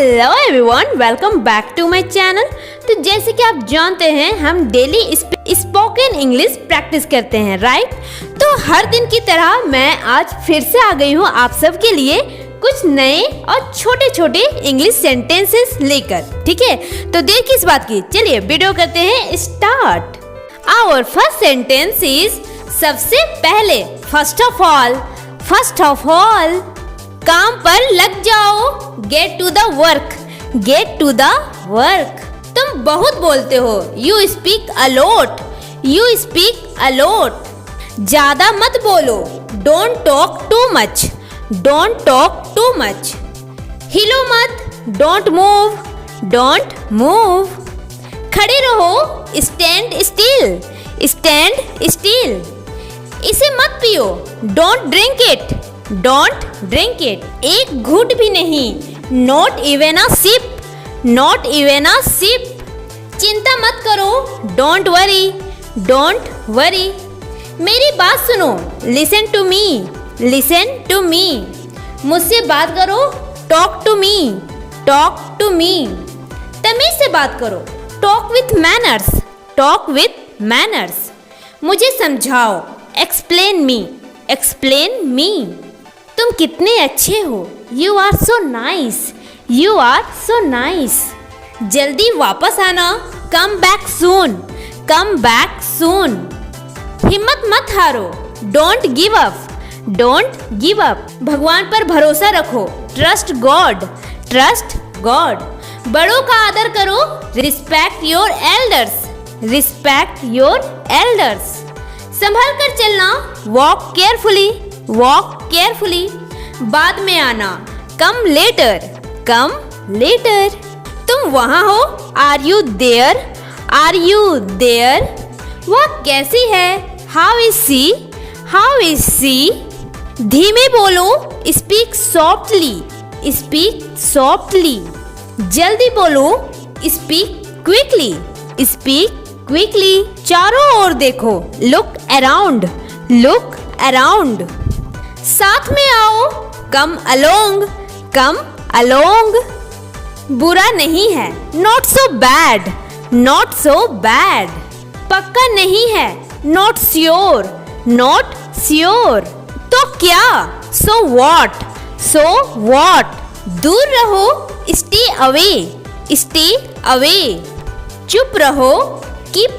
Hello everyone, welcome back to my channel. तो जैसे कि आप जानते हैं हम डेली स्पोकन इंग्लिश प्रैक्टिस करते हैं, राइट। तो हर दिन की तरह मैं आज फिर से आ गई हूँ आप सब के लिए कुछ नए और छोटे छोटे इंग्लिश सेंटेंसेस लेकर, ठीक है। तो देर किस बात की, चलिए वीडियो करते हैं start. Our first sentence is सबसे पहले, फर्स्ट ऑफ ऑल काम पर लग जाओ, गेट टू द वर्क। तुम बहुत बोलते हो, यू स्पीक अलॉट। ज्यादा मत बोलो, डोंट टॉक टू मच। हिलो मत, डोंट मूव। खड़े रहो, स्टैंड स्टिल। इसे मत पियो, डोंट ड्रिंक इट। एक घूंट भी नहीं, नॉट इवन अ सिप। चिंता मत करो, डोंट वरी। मेरी बात सुनो, लिसन टू मी। मुझसे बात करो, टॉक टू मी। तमीज से बात करो, टॉक विथ मैनर्स। मुझे समझाओ, एक्सप्लेन मी। तुम कितने अच्छे हो, यू आर सो नाइस। जल्दी वापस आना, कम बैक सून। हिम्मत मत हारो, डोंट गिव अप। भगवान पर भरोसा रखो, ट्रस्ट गॉड। बड़ों का आदर करो, रिस्पेक्ट योर एल्डर्स। संभल कर चलना, वॉक केयरफुली। बाद में आना, कम लेटर। तुम वहां हो, आर यू देयर। वह कैसी है, हाउ इज सी। धीमे बोलो, स्पीक सॉफ्टली। जल्दी बोलो, स्पीक क्विकली। चारों ओर देखो, लुक अराउंड। साथ में आओ, कम अलोंग। बुरा नहीं है, नॉट सो बैड। पक्का नहीं है, नॉट श्योर। तो क्या, सो व्हाट। दूर रहो, स्टे अवे। चुप रहो, कीप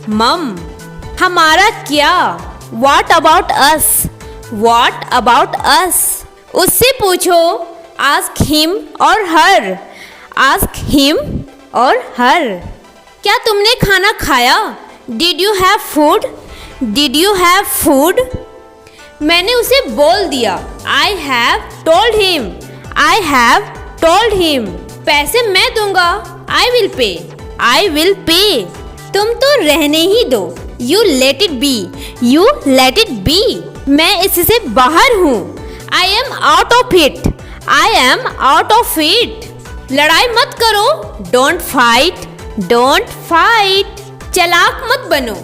मम। हमारा क्या, What about us? उससे पूछो, ask him or her। क्या तुमने खाना खाया, did you have food? मैंने उसे बोल दिया, I have told him। पैसे मैं दूंगा, I will pay। तुम तो रहने ही दो, You let it be। मैं इससे बाहर हूँ, I am out of it। लड़ाई मत करो, don't fight। चालाक मत बनो,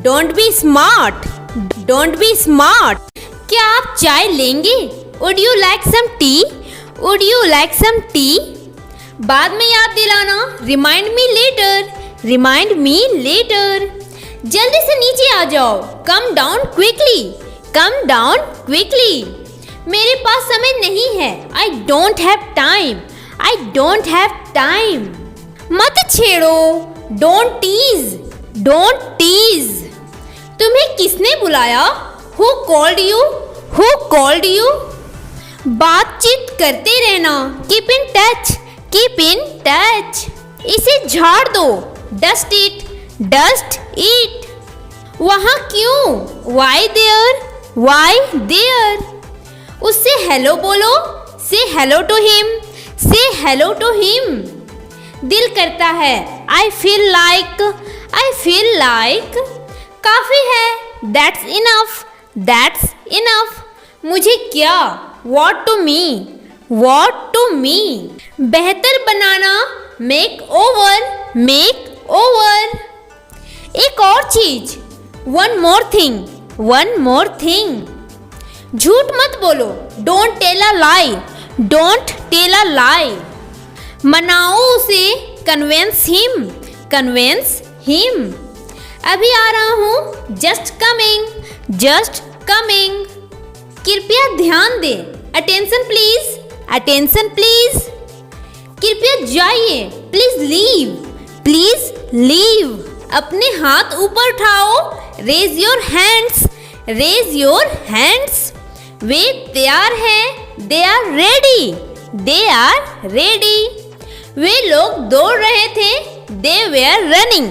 don't be smart। क्या आप चाय लेंगे, would you like some tea? बाद में याद दिलाना, remind me later। जल्दी से नीचे आ जाओ, कम डाउन क्विकली। मेरे पास समय नहीं है, I don't have time। मत छेड़ो, don't tease। तुम्हें किसने बुलाया, who called you? बातचीत करते रहना, keep in touch। इसे झाड़ दो, dust it। वहाँ क्यों, why there। उससे हेलो बोलो, say hello to him। दिल करता है, I feel like। काफी है, that's enough। मुझे क्या, what to me। बेहतर बनाना, make over। एक और चीज, one more thing। झूठ मत बोलो, don't tell don't tell a lie. मनाओ उसे, कन्वेंस हिम, कन्वेंस हिम। अभी आ रहा हूँ, जस्ट कमिंग, जस्ट कमिंग। कृपया ध्यान दें, अटेंशन प्लीज, अटेंशन प्लीज। कृपया जाइए, प्लीज लीव, प्लीज लीव। अपने हाथ ऊपर उठाओ, raise your hands, raise your hands. वे तैयार हैं, they are ready, they are ready. वे लोग दौड़ रहे थे, they were running,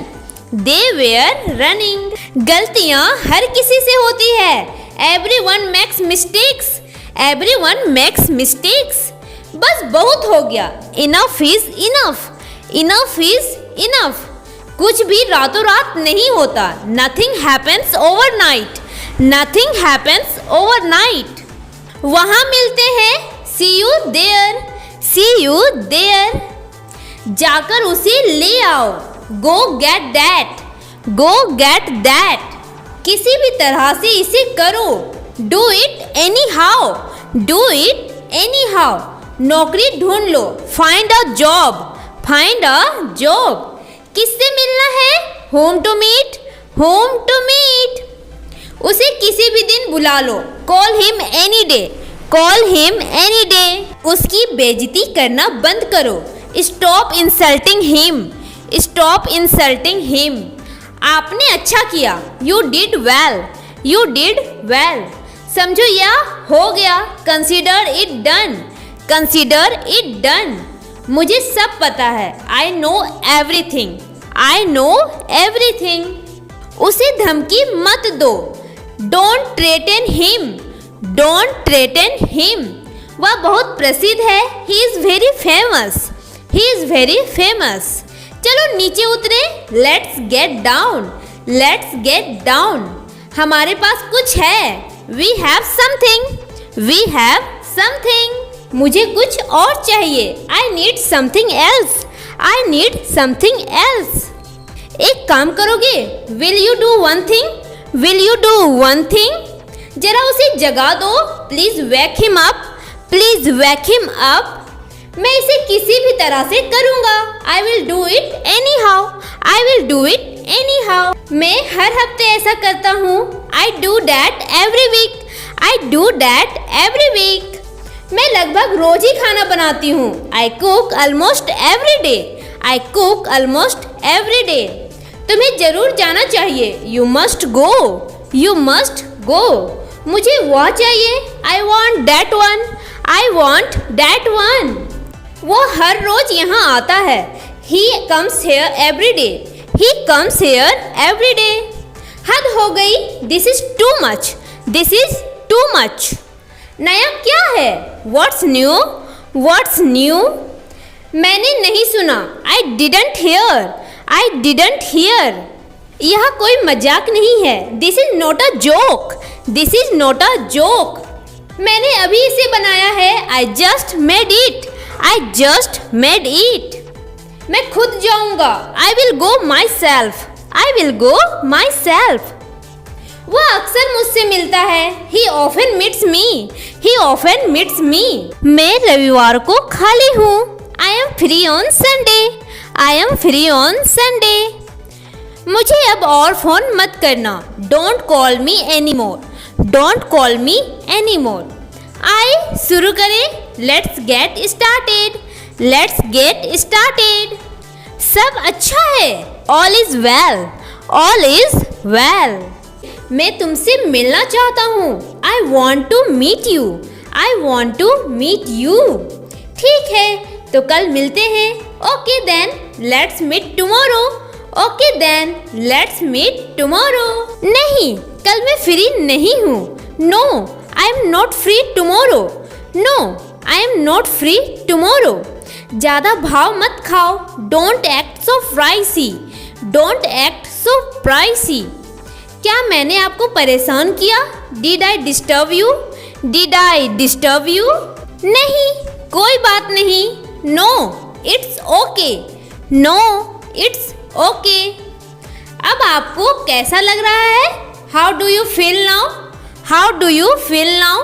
they were running. गलतियां हर किसी से होती है, everyone makes mistakes, everyone makes mistakes. बस बहुत हो गया, enough is enough, enough is enough. कुछ भी रातों रात नहीं होता, nothing happens overnight, nothing happens overnight. वहां मिलते हैं, see you there, C you there. जाकर उसे ले आओ, go get that, go get that. किसी भी तरह से इसे करो, do it anyhow, do it anyhow. नौकरी ढूंढ लो, find a job, find a job. किससे मिलना है, whom to meet, whom to meet. उसे किसी भी दिन बुला लो, call him any day, call him any day. उसकी बेइज्जती करना बंद करो, stop insulting him, stop insulting him. आपने अच्छा किया, you did well, you did well. समझो या हो गया, consider it done, consider it done. मुझे सब पता है, I know everything, I know everything. उसे धमकी मत दो, don't threaten him, don't threaten him. वह बहुत प्रसिद्ध है, he is very famous, he is very famous. चलो नीचे उतरे, let's get down, let's get down. हमारे पास कुछ है, we have something, we have something. मुझे कुछ और चाहिए, I need something else, I need something else. एक काम करोगे, will you do one thing, will you do one thing. जरा उसे जगा दो, please wake him up, please wake him up. मैं इसे किसी भी तरह से करूंगा, I will do it anyhow, I will do it anyhow. मैं हर हफ्ते ऐसा करता हूँ, I do that every week, I do that every week. मैं लगभग रोज ही खाना बनाती हूँ, I cook almost every day, I cook almost every day. तुम्हें जरूर जाना चाहिए, you must go, you must go. मुझे वह चाहिए, I want that one, I want that one. वो हर रोज यहाँ आता है, he comes here every day, he comes here every day. हद हो गई, this is too much, this is too much. नया क्या है, व्हाट्स न्यू, व्हाट्स न्यू। मैंने नहीं सुना, I didn't here, I didn't here. यह कोई मजाक नहीं है, this is not a joke, this is not a joke. मैंने अभी इसे बनाया है, I just made it, I just made it. मैं खुद जाऊंगा, I will go my self, I will go my self. वह अक्सर मुझसे मिलता है, ही ऑफन मीट्स मी, ही ऑफन मीट्स मी। मैं रविवार को खाली हूँ, I am free on Sunday, I am free on Sunday. मुझे अब और फोन मत करना, don't call me anymore, don't call me anymore. आइए शुरू करें, let's get started, let's get started. सब अच्छा है, all is well, all is well. मैं तुमसे मिलना चाहता हूँ, I want to meet you, I want to meet you. ठीक है, तो कल मिलते हैं, okay then let's meet tomorrow, okay then let's meet tomorrow. नहीं, कल मैं फ्री नहीं हूँ, no I am not free tomorrow, no I am not free tomorrow. ज़्यादा भाव मत खाओ, don't act so pricey, don't act so pricey. क्या मैंने आपको परेशान किया, did I disturb you, did I disturb you. नहीं, कोई बात नहीं, no it's okay, no it's okay. अब आपको कैसा लग रहा है, how do you feel now, how do you feel now.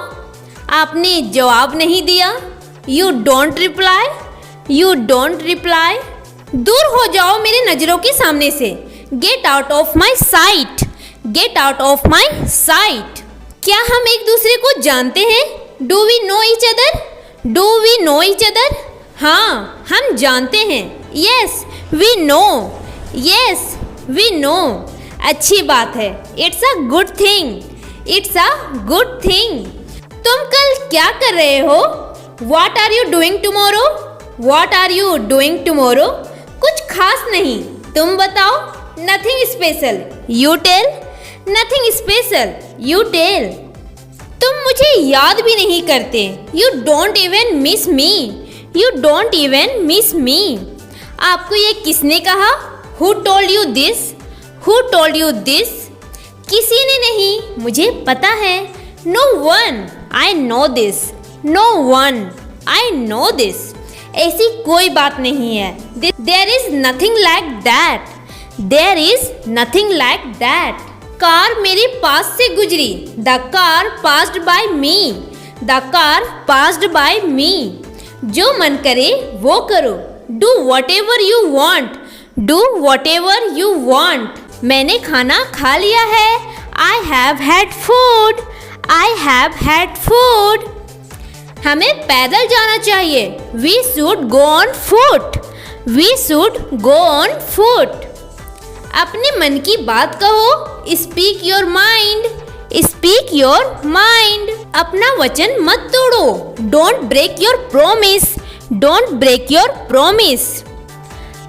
आपने जवाब नहीं दिया, You don't reply. You don't reply. दूर हो जाओ मेरे नजरों के सामने से. Get out of my sight. Get out of my sight. क्या हम एक दूसरे को जानते हैं? Do we know each other? Do we know each other? हाँ, हम जानते हैं. Yes, we know. Yes, we know. अच्छी बात है. It's a good thing. It's a good thing. तुम कल क्या कर रहे हो? What are you doing tomorrow? What are you doing tomorrow? कुछ खास नहीं. तुम बताओ. Nothing special. You tell. Nothing special. You tell. तुम मुझे याद भी नहीं करते. You don't even miss me. You don't even miss me. आपको ये किसने कहा? Who told you this? Who told you this? किसी ने नहीं, मुझे पता है. No one. I know this. No one. I know this. ऐसी कोई बात नहीं है. There is nothing like that. There is nothing like that. Car मेरे पास से गुजरी. The car passed by me. The car passed by me. जो मन करे वो करो. Do whatever you want. Do whatever you want. मैंने खाना खा लिया है. I have had food. I have had food. हमें पैदल जाना चाहिए. We should go on foot. We should go on foot. अपने मन की बात कहो. Speak your mind. Speak your mind. अपना वचन मत तोड़ो. Don't break your promise. Don't break your promise.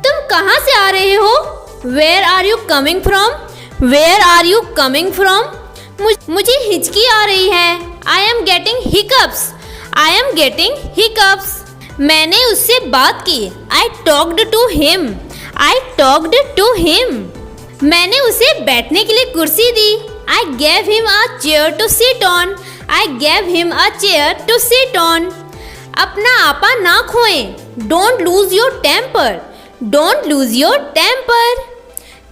तुम कहाँ से आ रहे हो? Where are you coming from? Where are you coming from? मुझे हिचकी आ रही है. I am getting hiccups. I am getting hiccups. मैंने उससे बात की. I talked to him. I talked to him. मैंने उसे बैठने के लिए कुर्सी दी. I gave him a chair to sit on. I gave him a chair to sit on. अपना आपा ना खोएं. Don't lose your temper. Don't lose your temper.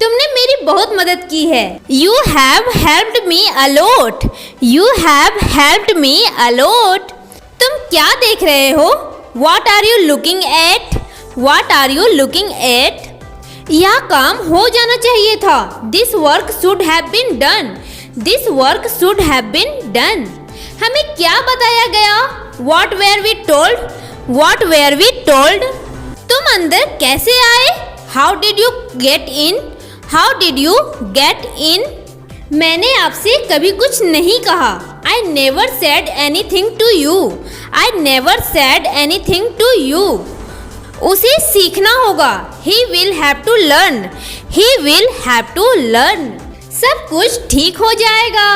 तुमने मेरी बहुत मदद की है. You have helped me a lot. You have helped me a lot. तुम क्या देख रहे हो? What are you looking at? What are you looking at? यह काम हो जाना चाहिए था. This work should have been done. This work should have been done. हमें क्या बताया गया? What were we told? What were we told? तुम अंदर कैसे आए? How did you get in? How did you get in? मैंने आपसे कभी कुछ नहीं कहा. I never said anything to you. I never said anything to you. उसे सीखना होगा. He will have to learn. He will have to learn. सब कुछ ठीक हो जाएगा.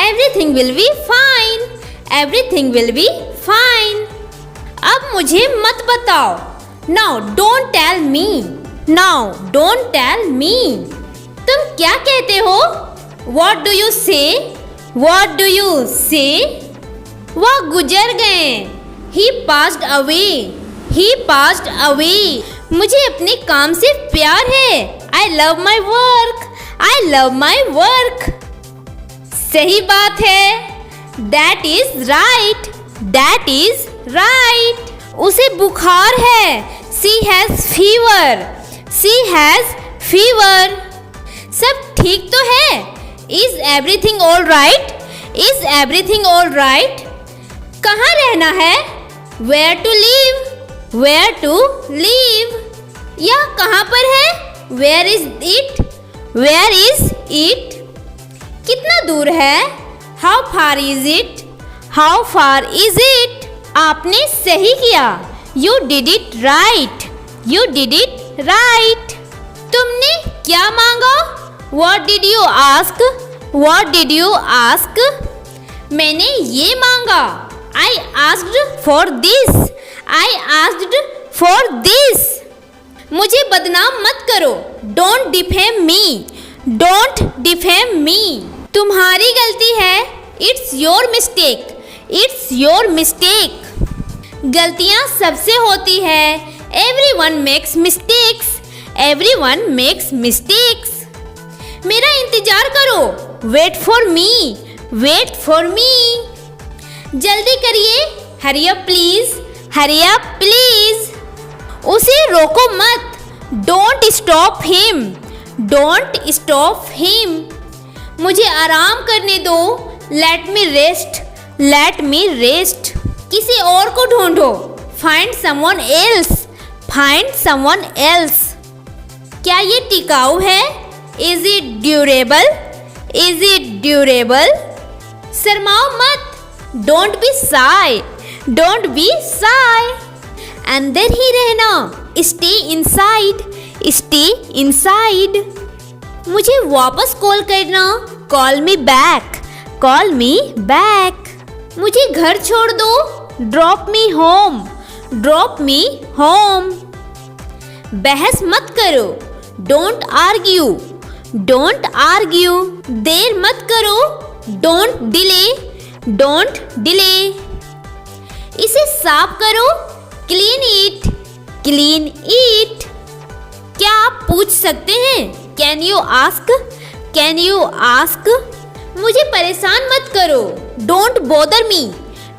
Everything will be fine. Everything will be fine. अब मुझे मत बताओ. Now don't tell me. Now don't tell me. तुम क्या कहते हो? What do you say? What do you say? वह गुजर गए. He passed away. He passed away. मुझे अपने काम से प्यार है. I love my work. I love my work. सही बात है. That is right. That is right. उसे बुखार है. She has fever. She has fever. सब ठीक तो है? Is everything all right? Is everything all right? कहाँ रहना है? Where to live? Where to live? यह कहाँ पर है? Where is it? Where is it? कितना दूर है? How far is it? How far is it? आपने सही किया. You did it right. You did it right. तुमने क्या मांगा? What did you ask? What did you ask? मैंने ये मांगा. I asked for this. I asked for this. मुझे बदनाम मत करो. Don't defame me. Don't defame me. तुम्हारी गलती है. It's your mistake. It's your mistake. गलतियाँ सबसे होती है. Everyone makes mistakes. Everyone makes mistakes. मेरा इंतजार करो. Wait for me. Wait for me. जल्दी करिए. Hurry up please. Hurry up please. उसे रोको मत। Don't stop him. Don't stop him. मुझे आराम करने दो। Let me rest. Let me rest. किसी और को ढूंढो। Find someone else. Find someone else. क्या ये टिकाऊ है? Is it durable? Is it durable? शर्माओ मत। Don't be shy. Don't be shy. अंदर ही रहना। Stay inside. Stay inside. मुझे वापस कॉल करना। Call me back. Call me back. मुझे घर छोड़ दो। Drop me home. Drop me home. बहस मत करो। Don't argue. Don't argue. देर मत करो। Don't delay. Don't delay. इसे साफ करो। Clean it. Clean it. क्या आप पूछ सकते हैं? Can you ask? Can you ask? मुझे परेशान मत करो। Don't bother me.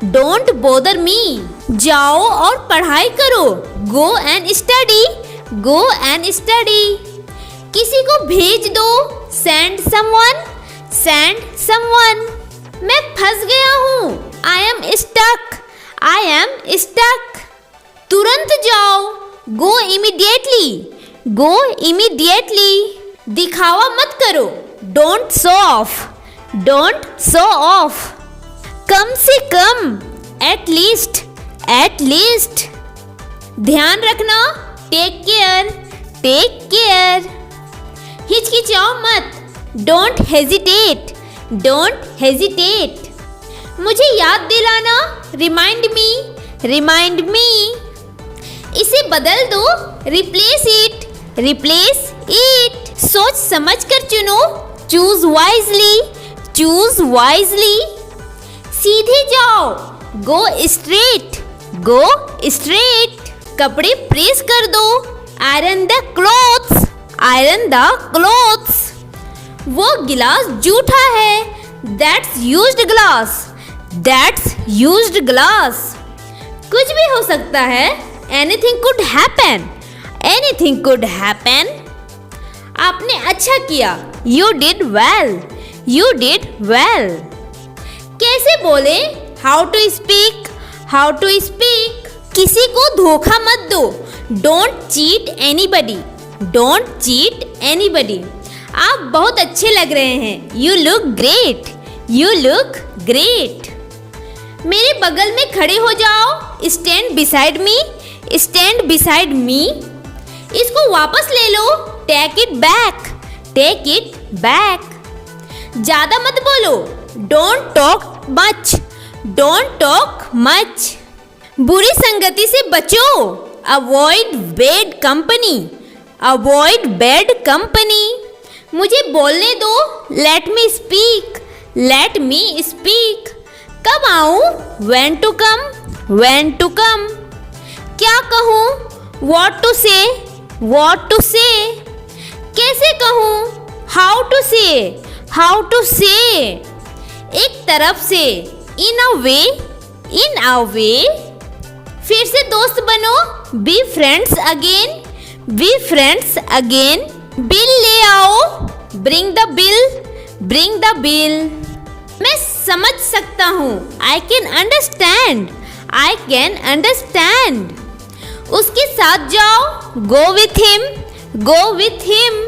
Don't bother me. जाओ और पढ़ाई करो। Go and study. Go and study. किसी को भेज दो। Send someone. Send someone. मैं फंस गया हूँ। I am stuck. I am stuck. तुरंत जाओ। Go immediately. Go immediately. दिखावा मत करो। Don't show off. Don't show off. कम से कम। At least. At least. ध्यान रखना। Take care. Take care. हिचकिचाओ मत। Don't hesitate. Don't hesitate. मुझे याद दिलाना। Remind me. Remind me. इसे बदल दो। Replace it. Replace it. सोच समझ कर चुनो। Choose wisely. Choose wisely. सीधे जाओ। Go straight. Go straight. कपड़े प्रेस कर दो। Iron the clothes. Iron the clothes. वो गिलास जूठा है। That's used glass. That's used glass. कुछ भी हो सकता है। Anything could happen. Anything could happen. आपने अच्छा किया। You did well. You did well. कैसे बोले? How to speak. How to speak. किसी को धोखा मत दो। Don't cheat anybody. Don't cheat anybody. आप बहुत अच्छे लग रहे हैं। You look great. You look great. मेरे बगल में खड़े हो जाओ। Stand beside me. Stand beside me. इसको वापस ले लो। Take it back. Take it back. ज्यादा मत बोलो। Don't talk much. Don't talk much. बुरी संगति से बचो। Avoid bad company. Avoid bad company. मुझे बोलने दो। Let me speak. Let me speak. कब आऊं? When to come. When to come. क्या कहूं? What to say. What to से। कैसे कहूं? हाउ टू से। हाउ टू से। एक तरफ से। इन अ वे। इन अ वे। फिर से दोस्त बनो। Be friends again. Be friends again. Bill ले आओ। Bring the bill. Bring the bill. मैं समझ सकता हूँ। I can understand. I can understand. उसके साथ जाओ। Go with him. Go with him.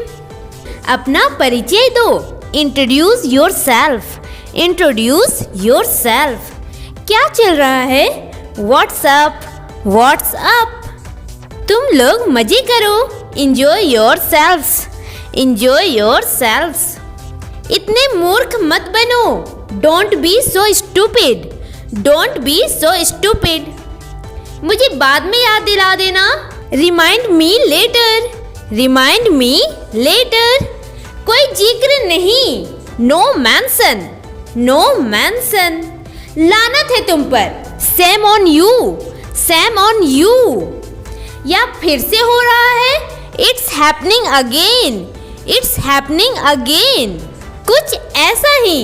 अपना परिचय दो। Introduce yourself. Introduce yourself. क्या चल रहा है? What's up. What's up. तुम लोग मजे करो। Enjoy yourselves. Enjoy yourselves. इतने मूर्ख मत बनो। Don't be so stupid. Don't be so stupid. मुझे बाद में याद दिला देना। Remind me later. Remind me later. कोई जिक्र नहीं। No mention. No mention. लानत है तुम पर। Shame on you. Shame on you. या फिर से हो रहा है। It's happening again. It's happening again. कुछ ऐसा ही।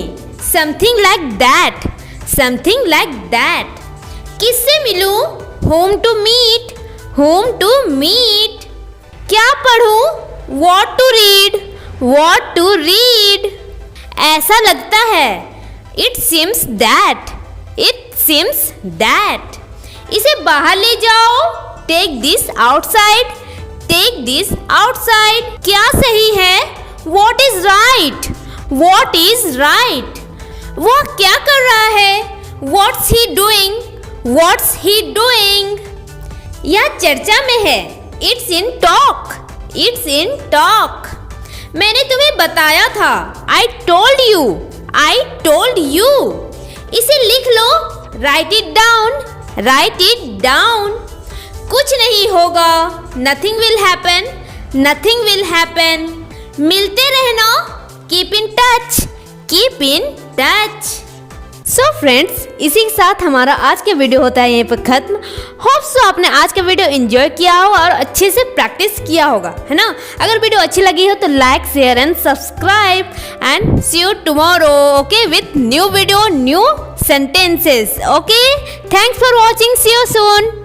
Something like that. Something like that. किससे मिलूं? whom to meet, whom to meet. क्या पढ़ूं? What to read, what to read. ऐसा लगता है. It seems that, it seems that. इसे बाहर ले जाओ. Take this outside, take this outside. क्या सही है? What is right, what is right. वह क्या कर रहा है? What's he doing, what's he doing. यह चर्चा में है. It's in talk, it's in talk. मैंने तुम्हें बताया था. I told you, I told you. इसे लिख लो. Write it down, write it down. कुछ नहीं होगा. Nothing will happen, nothing will happen. मिलते रहना. Keep in touch, keep in touch. So friends, इसी के साथ हमारा आज का वीडियो होता है यहीं पर खत्म. होप सो आपने आज का वीडियो एंजॉय किया होगा और अच्छे से प्रैक्टिस किया होगा, है ना. अगर वीडियो अच्छी लगी हो तो like, share and subscribe and see you tomorrow. Okay, with new video, new sentences. Okay, thanks for watching. See you soon.